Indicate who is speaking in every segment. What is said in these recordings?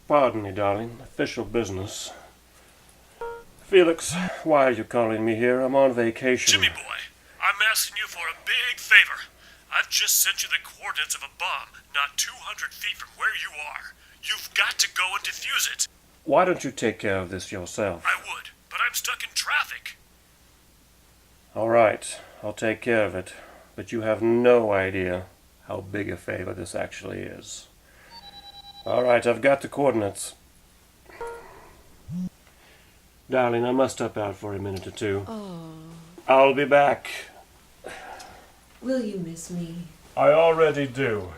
Speaker 1: Pardon me, darling. Official business. Felix, why are you calling me here? I'm on vacation.
Speaker 2: Jimmy boy, I'm asking you for a big favor. I've just sent you the coordinates of a bomb, not 200 feet from where you are. You've got to go and defuse it.
Speaker 1: Why don't you take care of this yourself?
Speaker 2: I would, but I'm stuck in traffic.
Speaker 1: All right, I'll take care of it. But you have no idea how big a favor this actually is. All right, I've got the coordinates. Darling, I must step out for a minute or two.
Speaker 3: Oh,
Speaker 1: I'll be back.
Speaker 3: will you miss me?
Speaker 1: I already do.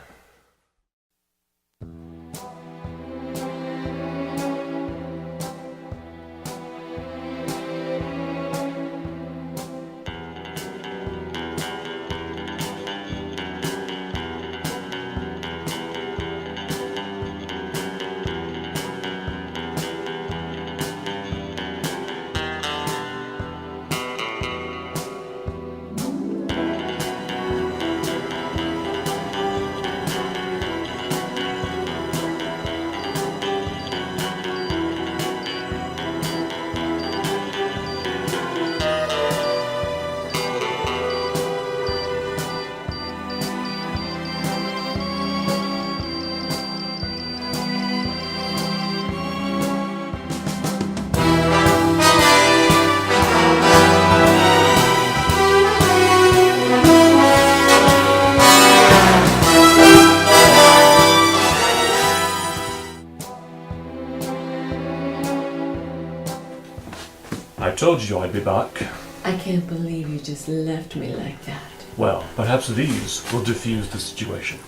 Speaker 1: I told you I'd be back.
Speaker 3: I can't believe you just left me like that.
Speaker 1: Well, perhaps these will diffuse the situation.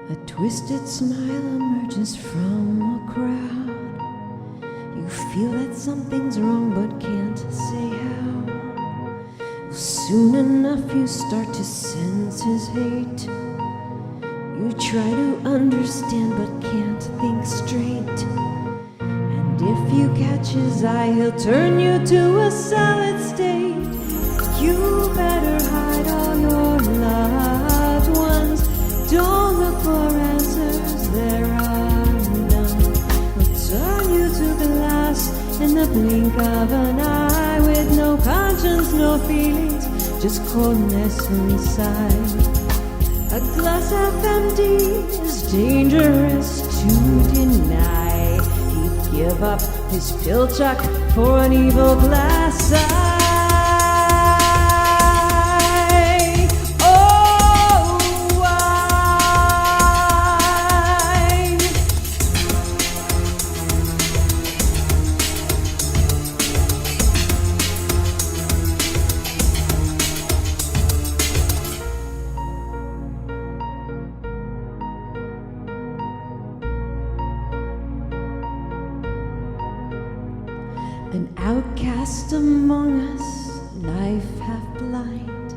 Speaker 3: A twisted smile emerges from a crowd. You feel that something's wrong but can't say how. Soon enough you start to sense his hate. You try to understand but can't think straight. And if you catch his eye, he'll turn you to a solid state. You better hide all your loved ones. Don't look for answers, there are none. He'll turn you to glass in the blink of an eye, with no conscience, no feelings, just coldness inside. A glass half empty is dangerous to deny. He'd give up his pill chuck for an evil glass eye. Oh, why? An outcast among us, life half blind,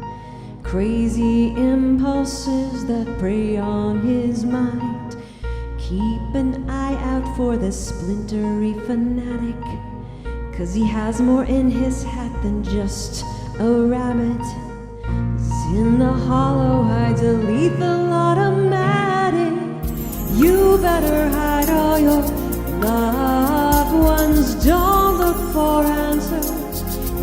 Speaker 3: crazy impulses that prey on his mind. Keep an eye out for the splintery fanatic, 'cause he has more in his hat than just a rabbit. 'Cause in the hollow hides a lethal automatic. You better hide all your loved ones. Don't look for answers,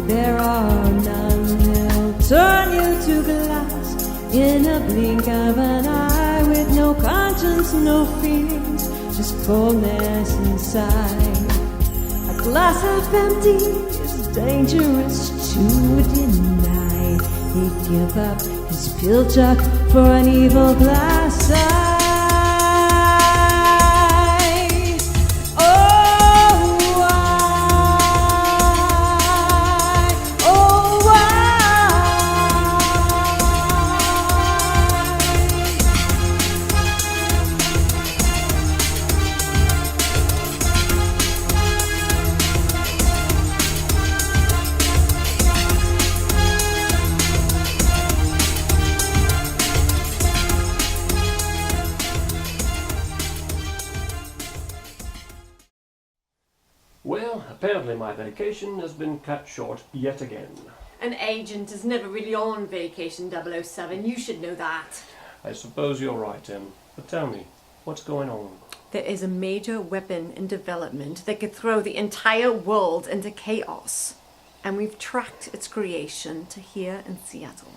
Speaker 3: there are none. They'll turn you to glass in a blink of an eye, with no conscience, no feelings, just coldness inside. A glass half empty is dangerous to deny. He'd give up his pill chuck for an evil glass eye.
Speaker 1: Well, apparently my vacation has been cut short yet again.
Speaker 3: An agent is never really on vacation, 007. You should know that.
Speaker 1: I suppose you're right, Em. But tell me, what's going on?
Speaker 3: There is a major weapon in development that could throw the entire world into chaos. And we've tracked its creation to here in Seattle.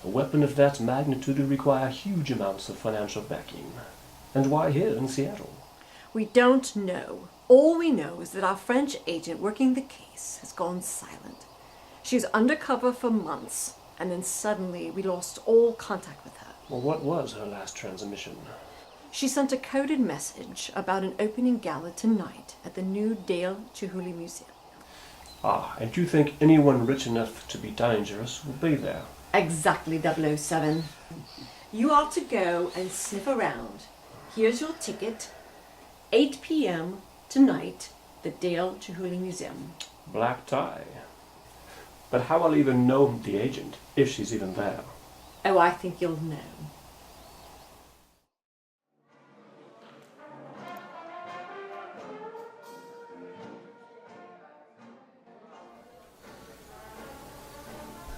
Speaker 1: A weapon of that magnitude would require huge amounts of financial backing. And why here in Seattle?
Speaker 3: We don't know. All we know is that our French agent working the case has gone silent. She was undercover for months, and then suddenly we lost all contact with her.
Speaker 1: Well, what was her last transmission?
Speaker 3: She sent a coded message about an opening gala tonight at the new Dale Chihuly Museum.
Speaker 1: Ah, and you think anyone rich enough to be dangerous will be there?
Speaker 3: Exactly, 007. You are to go and sniff around. Here's your ticket. 8 p.m. tonight, the Dale Chihuly Museum.
Speaker 1: Black tie. But how will I even know the agent, if she's even there?
Speaker 3: Oh, I think you'll know.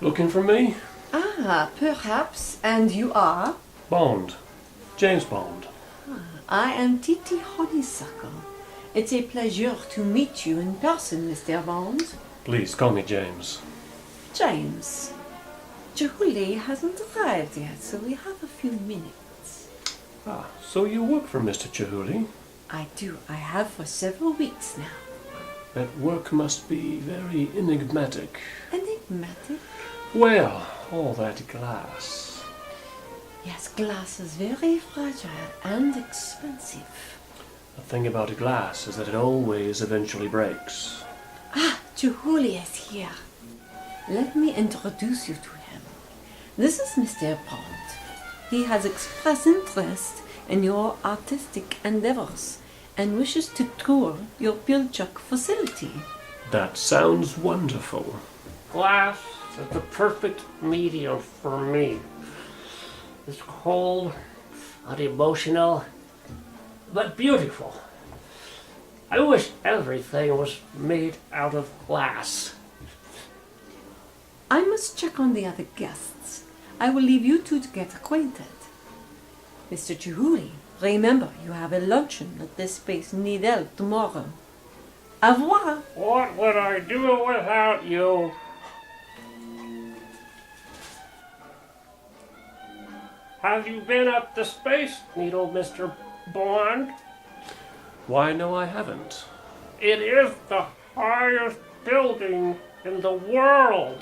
Speaker 1: Looking for me?
Speaker 3: Ah, perhaps. And you are?
Speaker 1: Bond. James Bond.
Speaker 3: I am Titi Honeysuckle. It's a pleasure to meet you in person, Mr. Bond.
Speaker 1: Please call me James.
Speaker 3: James. Chihuly hasn't arrived yet, so we have a few minutes.
Speaker 1: Ah, so you work for Mr. Chihuly?
Speaker 3: I do. I have for several weeks now.
Speaker 1: That work must be very enigmatic.
Speaker 3: Enigmatic?
Speaker 1: Well, all that glass.
Speaker 3: Yes, glass is very fragile and expensive.
Speaker 1: The thing about glass is that it always eventually breaks.
Speaker 3: Ah, Chihuly is here. Let me introduce you to him. This is Mr. Bond. He has expressed interest in your artistic endeavors and wishes to tour your Pilchuck facility.
Speaker 1: That sounds wonderful.
Speaker 4: Glass is the perfect medium for me. It's cold, unemotional, but beautiful. I wish everything was made out of glass.
Speaker 3: I must check on the other guests. I will leave you two to get acquainted. Mr. Chihuly, remember you have a luncheon at this Space Needle tomorrow. Au revoir.
Speaker 4: What would I do without you? Have you been up the Space Needle, Mr. Bond?
Speaker 1: Why, no, I haven't.
Speaker 4: It is the highest building in the world.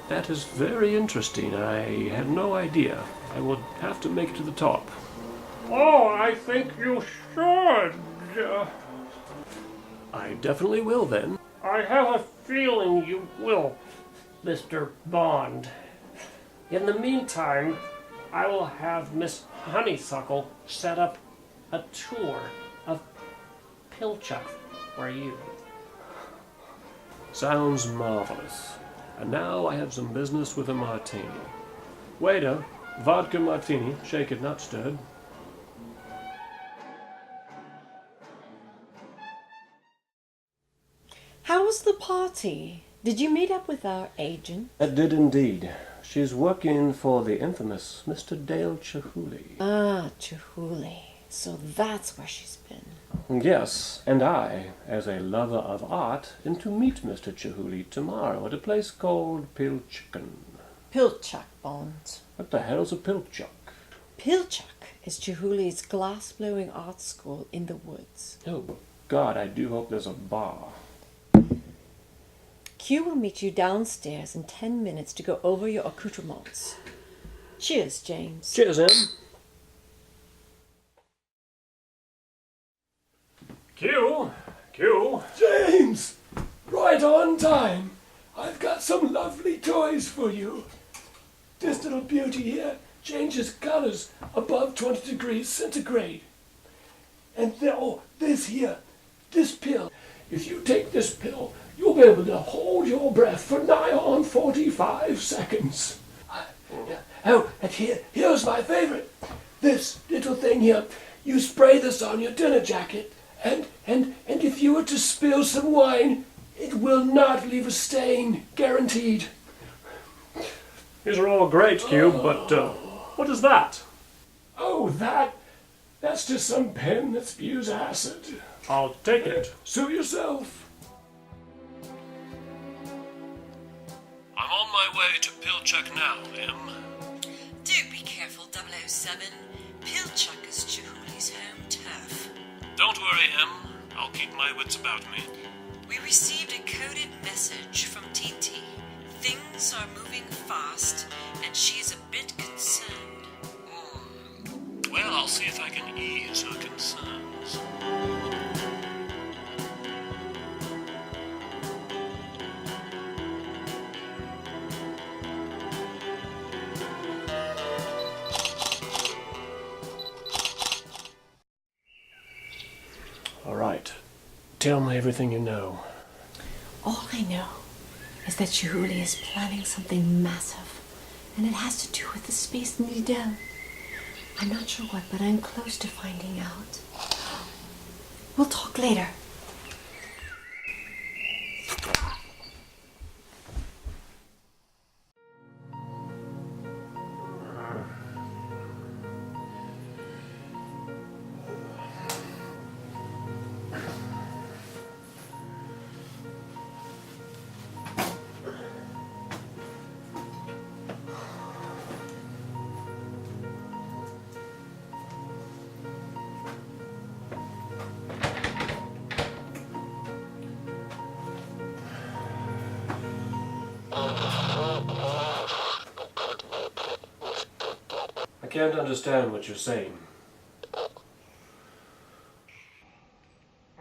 Speaker 1: That is very interesting. I had no idea. I will have to make it to the top.
Speaker 4: Oh, I think you should.
Speaker 1: I definitely will then.
Speaker 4: I have a feeling you will, Mr. Bond. In the meantime, I will have Miss Honeysuckle set up a tour of Pilchuck for you.
Speaker 1: Sounds marvelous. And now I have some business with a martini. Waiter, vodka martini, shaken not stirred.
Speaker 3: How was the party? Did you meet up with our agent?
Speaker 1: I did indeed. She's working for the infamous Mr. Dale Chihuly.
Speaker 3: Ah, Chihuly. So that's where she's been.
Speaker 1: Yes, and I, as a lover of art, am to meet Mr. Chihuly tomorrow at a place called Pilchucken.
Speaker 3: Pilchuck, Bond.
Speaker 1: What the hell's a Pilchuck?
Speaker 3: Pilchuck is Chihuly's glass-blowing art school in the woods.
Speaker 1: Oh, God, I do hope there's a bar.
Speaker 3: Q will meet you downstairs in 10 minutes to go over your accoutrements. Cheers, James.
Speaker 1: Cheers, Em.
Speaker 4: Q.
Speaker 5: James! Right on time. I've got some lovely toys for you. This little beauty here changes colors above 20 degrees centigrade. And this pill. If you take this pill, you'll be able to hold your breath for nigh on 45 seconds. Oh, and here's my favorite. This little thing here, you spray this on your dinner jacket, And if you were to spill some wine, it will not leave a stain, guaranteed.
Speaker 4: These are all great, Cube, but what is that?
Speaker 5: Oh, that's just some pen that spews acid.
Speaker 4: I'll take it.
Speaker 5: Sue yourself.
Speaker 2: I'm on my way to Pilchuck now, Em.
Speaker 6: Do be careful, 007. Pilchuck is Chihuli's home turf.
Speaker 2: Don't worry, Em. I'll keep my wits about me.
Speaker 6: We received a coded message from TT. Things are moving fast, and she's a bit concerned.
Speaker 2: Well, I'll see if I can ease her concerns.
Speaker 4: All right. Tell me everything you know.
Speaker 3: All I know is that Chihuly is planning something massive, and it has to do with the Space Needle. I'm not sure what, but I'm close to finding out. We'll talk later.
Speaker 4: I can't understand what you're saying.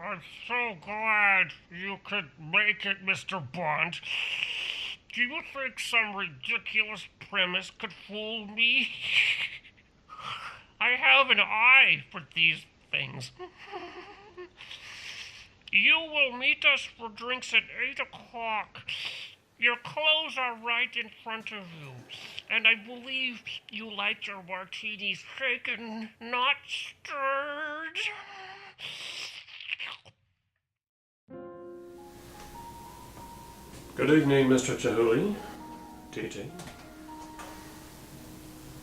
Speaker 2: I'm so glad you could make it, Mr. Bond. Do you think some ridiculous premise could fool me? I have an eye for these things. You will meet us for drinks at 8 o'clock. Your clothes are right in front of you, and I believe you like your martinis shaken, not stirred.
Speaker 4: Good evening, Mr. Chihuly. TT.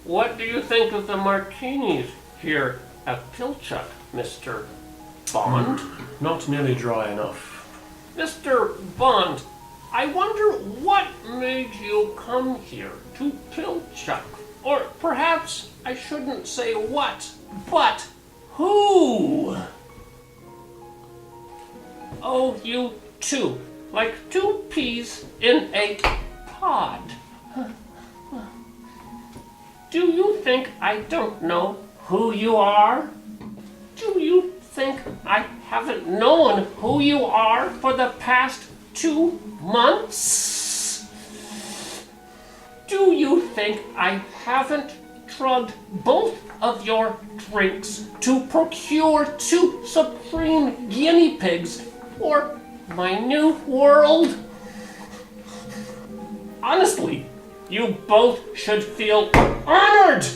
Speaker 7: What do you think of the martinis here at Pilchuck, Mr. Bond?
Speaker 4: Not nearly dry enough.
Speaker 7: Mr. Bond, I wonder what made you come here to Pilchuck? Or perhaps I shouldn't say what, but who? Oh, you two, like two peas in a pod. Do you think I don't know who you are? Do you think I haven't known who you are for the past 2 months? Do you think I haven't drugged both of your drinks to procure 2 supreme guinea pigs for my new world? Honestly, you both should feel honored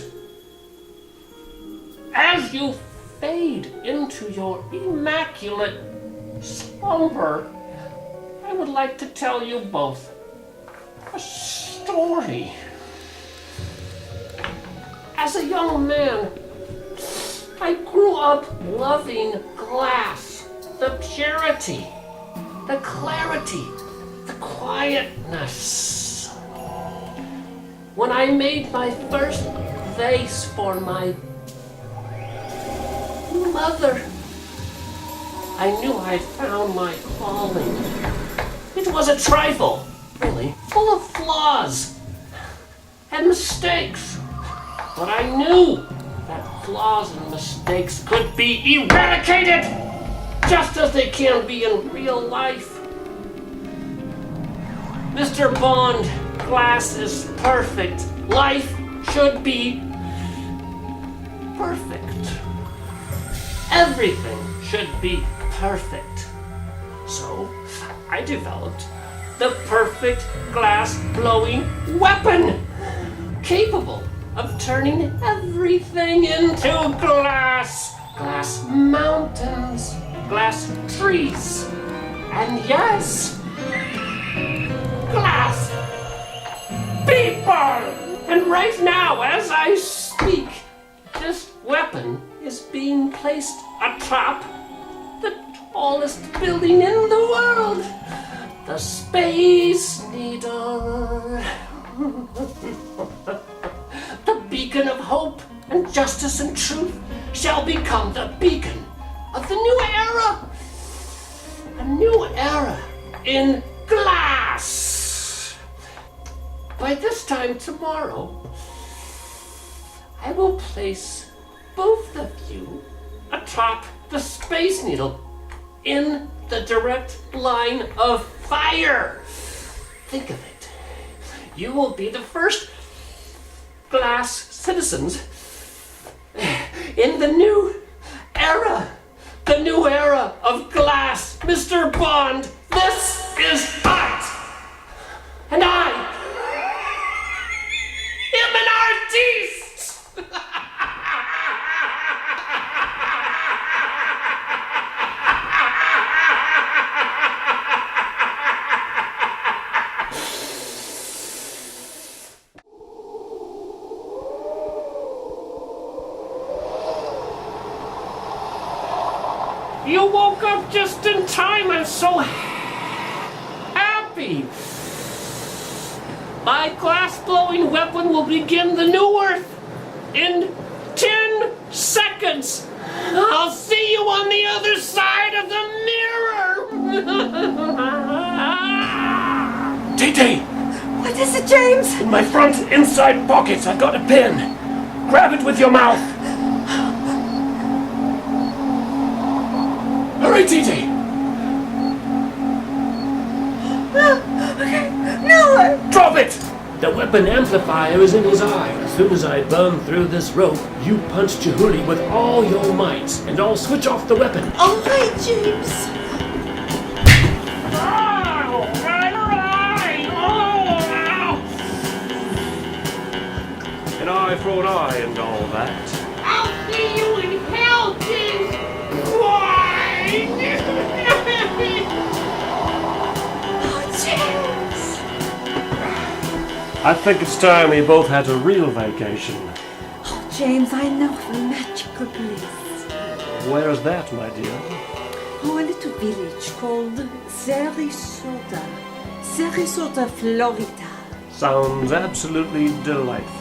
Speaker 7: as you fade into your immaculate slumber. I would like to tell you both a story. As a young man, I grew up loving glass, the purity, the clarity, the quietness. When I made my first vase for my mother, I knew I'd found my calling. It was a trifle, really, full of flaws and mistakes. But I knew that flaws and mistakes could be eradicated, just as they can be in real life. Mr. Bond, glass is perfect. Life should be perfect. Everything should be perfect. So, I developed the perfect glass-blowing weapon, capable of turning everything into glass. Glass mountains, glass trees. And yes, glass people! And right now, as I speak, this weapon is being placed atop the tallest building in the world, the Space Needle. The beacon of hope and justice and truth shall become the beacon of the new era. A new era in glass. By this time tomorrow, I will place both of you atop the Space Needle in the direct line of fire. Think of it. You will be the first glass citizens in the new era. The new era of glass. Mr. Bond, this is art. And I am an artiste. You woke up just in time. I'm so happy. My glass-blowing weapon will begin the new Earth in 10 seconds. I'll see you on the other side of the mirror.
Speaker 5: TT!
Speaker 3: What is it, James?
Speaker 5: In my front inside pockets, I've got a pen. Grab it with your mouth. Hurry, TT!
Speaker 3: Okay, no!
Speaker 5: Drop it!
Speaker 7: The weapon amplifier is in his eye. As soon as I burn through this rope, you punch Jahuli with all your might, and I'll switch off the weapon.
Speaker 3: All right, James.
Speaker 2: Oh, my eye! Oh,
Speaker 1: An eye for an eye and all that.
Speaker 2: I'll see you in hell, James! Why?
Speaker 3: Oh, James.
Speaker 1: I think it's time we both had a real vacation.
Speaker 3: Oh, James, I know of a magical place.
Speaker 1: Where's that, my dear?
Speaker 3: Oh, a little village called Sarasota. Sarasota, Florida.
Speaker 1: Sounds absolutely delightful.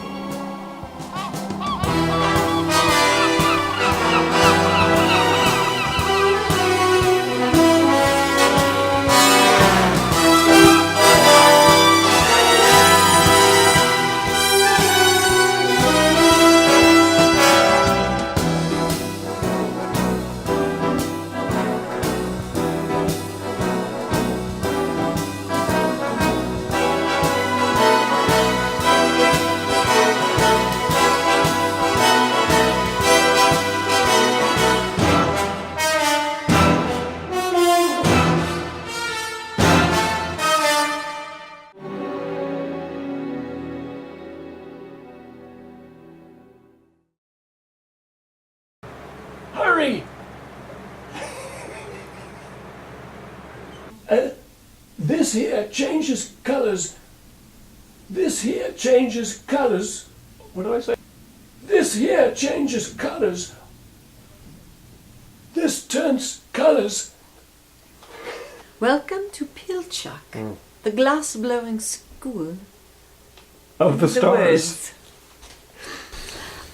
Speaker 5: Hurry! This here changes colors. This here changes colors. What do I say? This here changes colors. This turns colors.
Speaker 3: Welcome to Pilchuck, the glass-blowing school.
Speaker 1: Of the stars.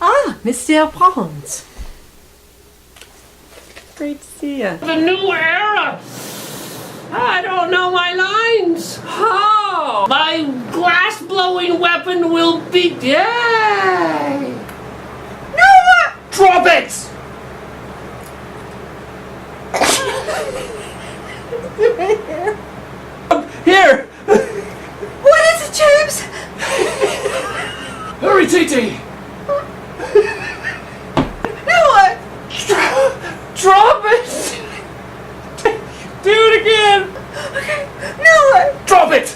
Speaker 3: Ah, Mr. Bond. Great to see you.
Speaker 7: The new era! I don't know my lines. Oh, my glass-blowing weapon will be... Yay!
Speaker 3: No!
Speaker 7: Drop it! Here!
Speaker 3: What is it, James?
Speaker 5: Hurry, TT!
Speaker 3: No!
Speaker 7: Drop it! Do it again!
Speaker 3: No!
Speaker 5: Drop it!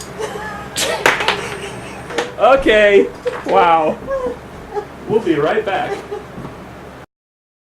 Speaker 1: Okay. Wow. We'll be right back.